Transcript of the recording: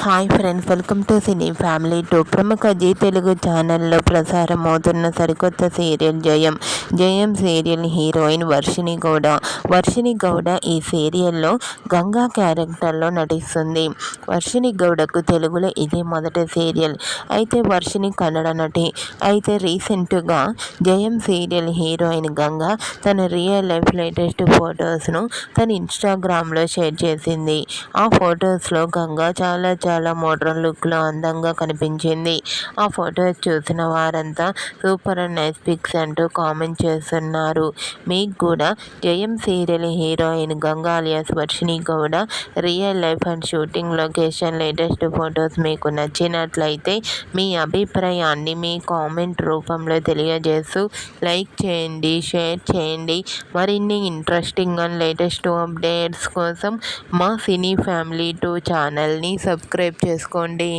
Hi friends, welcome to cine family two. ప్రముఖ G Telugu ఛానల్లో ప్రసారం అవుతున్న సరికొత్త సీరియల్ జయం సీరియల్ హీరోయిన్ వర్షిణి గౌడ ఈ సీరియల్లో గంగా క్యారెక్టర్లో నటిస్తుంది. వర్షిణి గౌడకు తెలుగులో ఇది మొదటి సీరియల్. అయితే వర్షిణి కన్నడ నటి. అయితే రీసెంట్గా జయం సీరియల్ హీరోయిన్ గంగా తన రియల్ లైఫ్ లేటెస్ట్ ఫొటోస్ను తన ఇన్స్టాగ్రామ్లో షేర్ చేసింది. ఆ ఫొటోస్లో గంగా చాలా మోడ్రన్ లుక్లో అందంగా కనిపించింది. ఆ ఫొటోస్ చూసిన వారంతా సూపర్ అండ్ నైస్ పిక్స్ అంటూ కామెంట్ చేస్తున్నారు. మీకు కూడా Jayam serial heroine Ganga alias Varshini Gowda real life and shooting location latest photos మీకు నచ్చినట్లయితే మీ అభిప్రాయాన్ని మీ కామెంట్ రూపంలో తెలియజేస్తూ లైక్ చేయండి, షేర్ చేయండి. మరిన్ని ఇంట్రెస్టింగ్ అండ్ లేటెస్ట్ అప్డేట్స్ కోసం మా సినీ ఫ్యామిలీ 2 ఛానల్ని సబ్స్క్రైబ్ చేసుకోండి.